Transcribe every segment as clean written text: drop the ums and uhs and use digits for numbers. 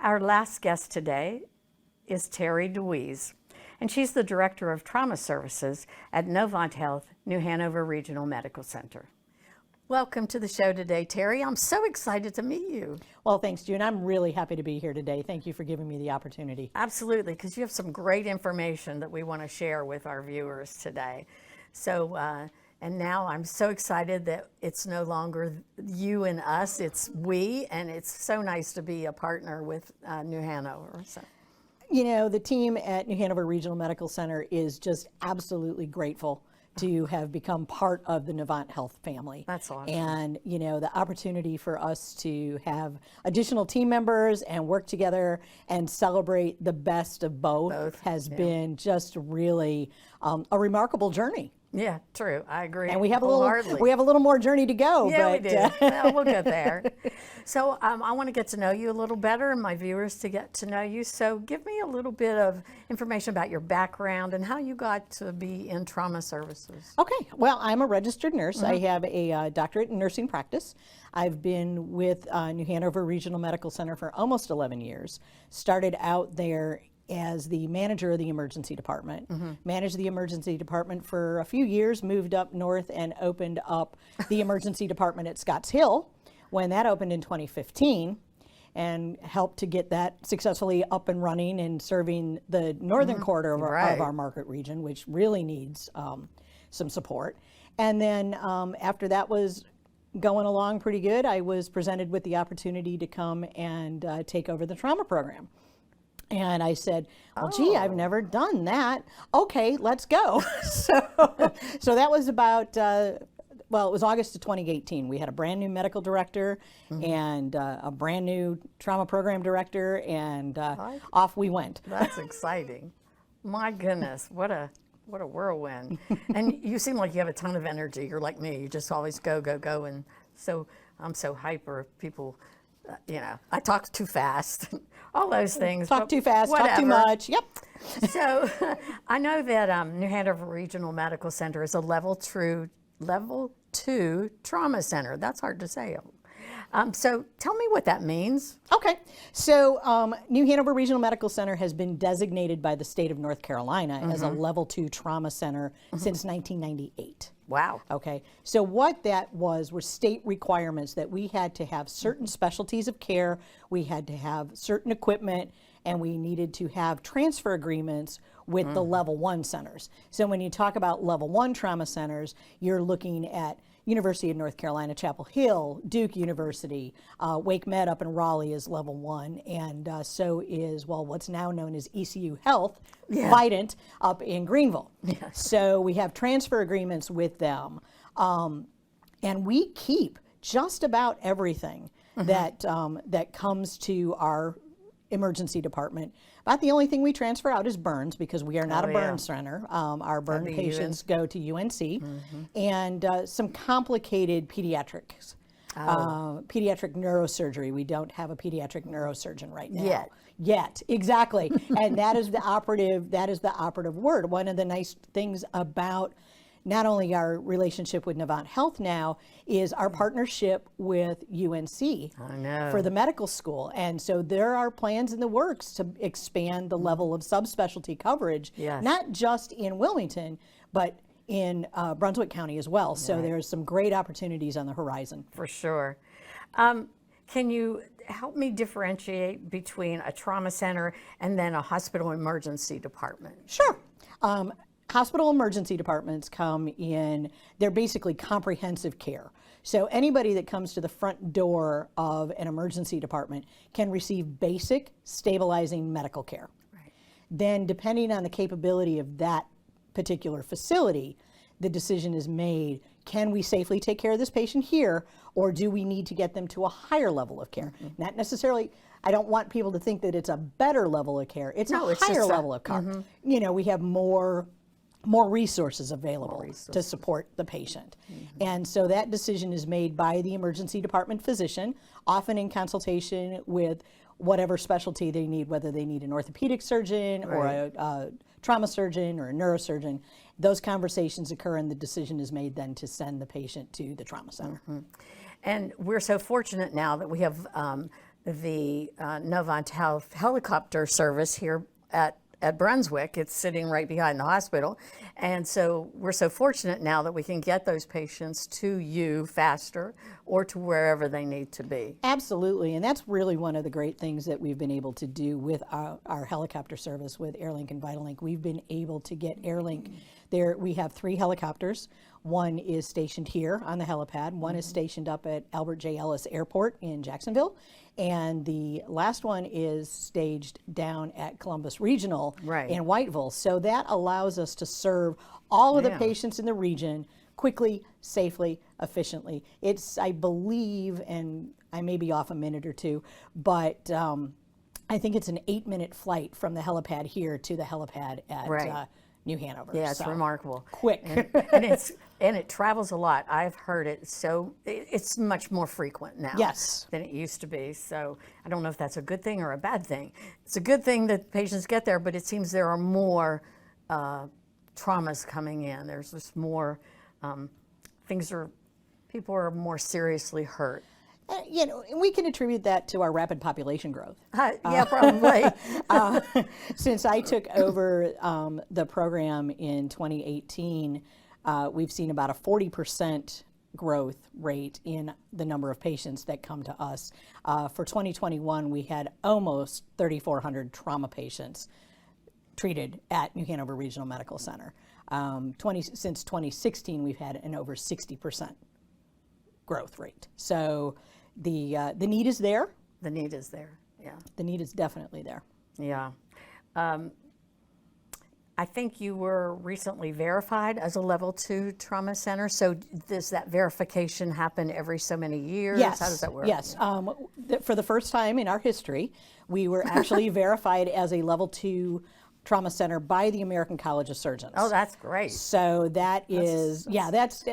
Our last guest today is Terri DeWees, and she's the Director of Trauma Services at Novant Health, New Hanover Regional Medical Center. Welcome to the show today, Terri. I'm so excited to meet you. Well, thanks, June. I'm really happy to be here today. Thank you for giving me the opportunity. Absolutely, because you have some great information that we want to share with our viewers today. So, and now I'm so excited that it's no longer you and us, it's we, and it's so nice to be a partner with New Hanover. So. You know, the team at New Hanover Regional Medical Center is just absolutely grateful to have become part of the Novant Health family. That's awesome. And, you know, the opportunity for us to have additional team members and work together and celebrate the best of both has been just really a remarkable journey. Yeah, true. I agree. And we have a little more journey to go. Yeah, but, we do. Well, we'll get there. So I want to get to know you a little better, and my viewers to get to know you. So give me a little bit of information about your background and how you got to be in trauma services. Okay. Well, I'm a registered nurse. I have a doctorate in nursing practice. I've been with New Hanover Regional Medical Center for almost 11 years. Started out there as the manager of the emergency department. Managed the emergency department for a few years, moved up north and opened up the emergency department at Scotts Hill when that opened in 2015, and helped to get that successfully up and running and serving the northern quarter of our market region, which really needs some support. And then after that was going along pretty good, I was presented with the opportunity to come and take over the trauma program. And I said, well, gee, I've never done that. Okay, let's go. So that was about, well, it was August of 2018. We had a brand new medical director and a brand new trauma program director, and off we went. That's exciting. My goodness, what a whirlwind. And you seem like you have a ton of energy. You're like me. You just always go, go, go. And so I'm so hyper. People, you know, I talk too fast. All those things. Talk too fast, whatever. talk too much. Yep. So I know that New Hanover Regional Medical Center is a level 2 trauma center. That's hard to say. So tell me what that means. Okay. So New Hanover Regional Medical Center has been designated by the state of North Carolina as a level 2 trauma center since 1998. Wow. Okay. So what that was were state requirements that we had to have certain specialties of care, we had to have certain equipment, and we needed to have transfer agreements with the level 1 centers. So when you talk about level 1 trauma centers, you're looking at University of North Carolina, Chapel Hill, Duke University, Wake Med up in Raleigh is level 1, and so is, well, what's now known as ECU Health, Vidant up in Greenville. So we have transfer agreements with them, and we keep just about everything that comes to our emergency department. About the only thing we transfer out is burns, because we are not a burn center. Our burn patients go to UNC, and some complicated pediatrics. Pediatric neurosurgery. We don't have a pediatric neurosurgeon right now. Yet, exactly. And that is the operative word. One of the nice things about not only our relationship with Novant Health now is our partnership with UNC for the medical school. And so there are plans in the works to expand the level of subspecialty coverage, not just in Wilmington, but in Brunswick County as well. So there's some great opportunities on the horizon. For sure. Can you help me differentiate between a trauma center and then a hospital emergency department? Sure. Hospital emergency departments come in, they're basically comprehensive care. So anybody that comes to the front door of an emergency department can receive basic stabilizing medical care. Then depending on the capability of that particular facility, the decision is made, can we safely take care of this patient here, or do we need to get them to a higher level of care? Not necessarily, I don't want people to think that it's a better level of care. It's a higher level of care. You know, we have more resources available to support the patient. And so that decision is made by the emergency department physician, often in consultation with whatever specialty they need, whether they need an orthopedic surgeon or a trauma surgeon or a neurosurgeon. Those conversations occur and the decision is made then to send the patient to the trauma center. And we're so fortunate now that we have the Novant Health helicopter service here at Brunswick. It's sitting right behind the hospital. And so we're so fortunate now that we can get those patients to you faster or to wherever they need to be. Absolutely, and that's really one of the great things that we've been able to do with our helicopter service with AirLink and VitalLink. We've been able to get AirLink there. We have 3 helicopters. One is stationed here on the helipad. One is stationed up at Albert J. Ellis Airport in Jacksonville. And the last one is staged down at Columbus Regional in Whiteville. So that allows us to serve all of the patients in the region quickly, safely, efficiently. It's, I believe, and I may be off a minute or two, but I think it's an 8-minute flight from the helipad here to the helipad at New Hanover. Yeah, it's remarkable. Quick. And it travels a lot. I've heard it, so it's much more frequent now than it used to be. So I don't know if that's a good thing or a bad thing. It's a good thing that patients get there, but it seems there are more traumas coming in. There's just more people are more seriously hurt. You know, and we can attribute that to our rapid population growth. Yeah, probably. Since I took over the program in 2018, we've seen about a 40% growth rate in the number of patients that come to us. For 2021, we had almost 3,400 trauma patients treated at New Hanover Regional Medical Center. Since 2016, we've had an over 60% growth rate. So the need is there. The need is there, yeah. The need is definitely there. Yeah. I think you were recently verified as a level 2 trauma center. So does that verification happen every so many years? Yes. How does that work? Yes. For the first time in our history, we were actually verified as a level 2 trauma center by the American College of Surgeons. Oh, that's great. So that is, that's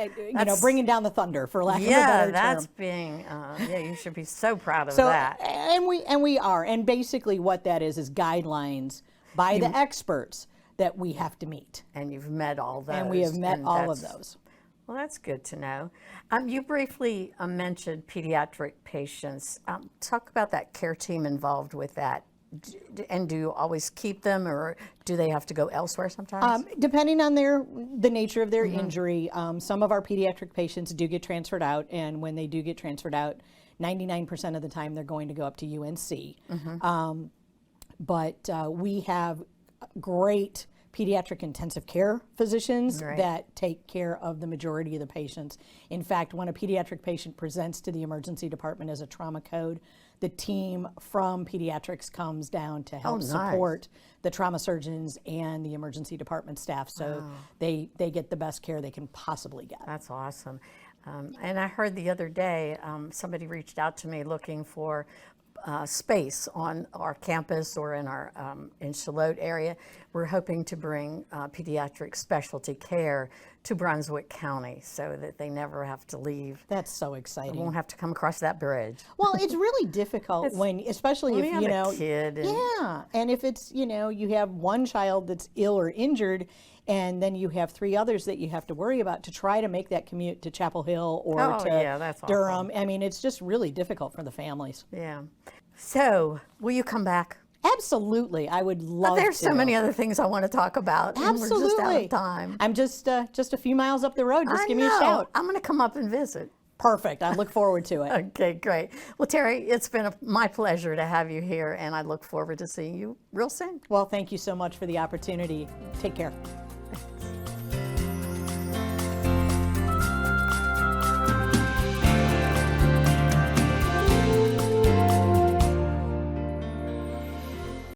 bringing down the thunder, for lack of a better term. That's being, you should be so proud of that. And we are. And basically what that is guidelines by the experts that we have to meet. And you've met all those. And we have met all of those. Well, that's good to know. You briefly mentioned pediatric patients. Talk about that care team involved with that. And do you always keep them, or do they have to go elsewhere sometimes? Depending on the nature of their injury, some of our pediatric patients do get transferred out, and when they do get transferred out, 99% of the time they're going to go up to UNC. But we have great pediatric intensive care physicians that take care of the majority of the patients. In fact, when a pediatric patient presents to the emergency department as a trauma code, the team from pediatrics comes down to help support the trauma surgeons and the emergency department staff, so they get the best care they can possibly get. That's awesome. And I heard the other day somebody reached out to me looking for space on our campus or in our in Charlotte area. We're hoping to bring pediatric specialty care to Brunswick County so that they never have to leave. That's so exciting. They won't have to come across that bridge. Well, it's really difficult especially if you know, a kid. And if it's, you have one child that's ill or injured, and then you have 3 others that you have to worry about to try to make that commute to Chapel Hill or to Durham. Awful. I mean, it's just really difficult for the families. Yeah. So, will you come back? Absolutely, I would love to. There's so many other things I want to talk about. Absolutely. And we're just out of time. I'm just a few miles up the road. Just give me a shout. I'm going to come up and visit. Perfect. I look forward to it. Okay, great. Well, Terri, it's been my pleasure to have you here, and I look forward to seeing you real soon. Well, thank you so much for the opportunity. Take care.